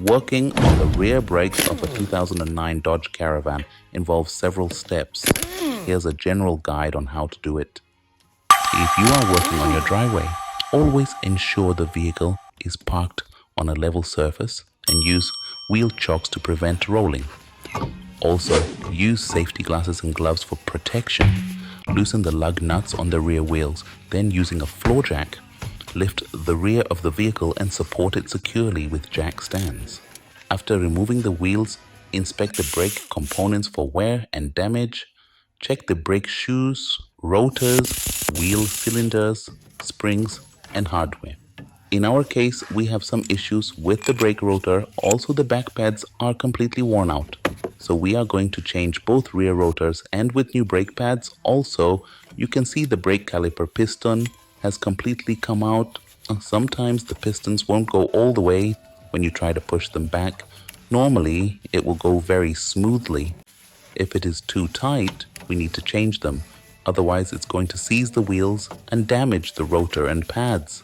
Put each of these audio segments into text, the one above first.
Working on the rear brakes of a 2009 Dodge Caravan involves several steps. Here's a general guide on how to do it. If you are working on your driveway, always ensure the vehicle is parked on a level surface and use wheel chocks to prevent rolling. Also, use safety glasses and gloves for protection. Loosen the lug nuts on the rear wheels, then using a floor jack, lift the rear of the vehicle and support it securely with jack stands. After removing the wheels, inspect the brake components for wear and damage. Check the brake shoes, rotors, wheel cylinders, springs, and hardware. In our case, we have some issues with the brake rotor. Also, the back pads are completely worn out. So we are going to change both rear rotors and with new brake pads. Also, you can see the brake caliper piston has completely come out. Sometimes the pistons won't go all the way when you try to push them back. Normally, it will go very smoothly. If it is too tight, we need to change them. Otherwise, it's going to seize the wheels and damage the rotor and pads.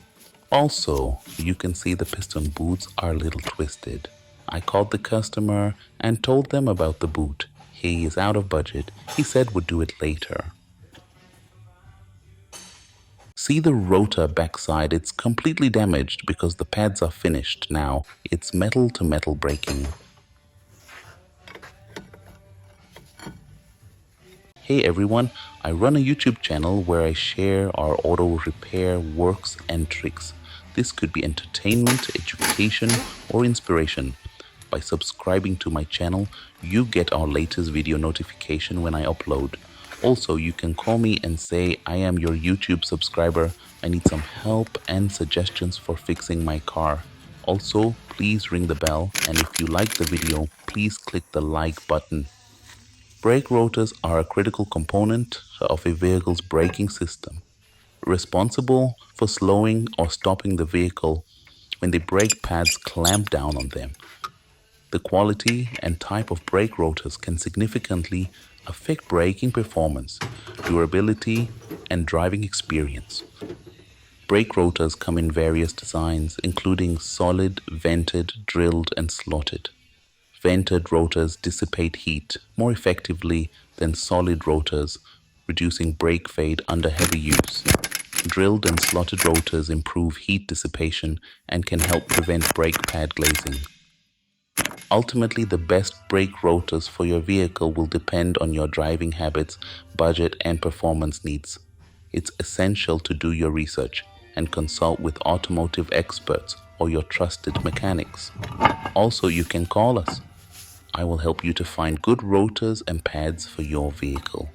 Also, you can see the piston boots are a little twisted. I called the customer and told them about the boot. He is out of budget. He said would do it later. See the rotor backside, it's completely damaged because the pads are finished now. It's metal to metal braking. Hey everyone, I run a YouTube channel where I share our auto repair works and tricks. This could be entertainment, education, or inspiration. By subscribing to my channel, you get our latest video notification when I upload. Also, you can call me and say, I am your YouTube subscriber. I need some help and suggestions for fixing my car. Also, please ring the bell, and if you like the video, please click the like button. Brake rotors are a critical component of a vehicle's braking system, responsible for slowing or stopping the vehicle when the brake pads clamp down on them. The quality and type of brake rotors can significantly affect braking performance, durability, and driving experience. Brake rotors come in various designs, including solid, vented, drilled, and slotted. Vented rotors dissipate heat more effectively than solid rotors, reducing brake fade under heavy use. Drilled and slotted rotors improve heat dissipation and can help prevent brake pad glazing. Ultimately, the best brake rotors for your vehicle will depend on your driving habits, budget, and performance needs. It's essential to do your research and consult with automotive experts or your trusted mechanics. Also, you can call us. I will help you to find good rotors and pads for your vehicle.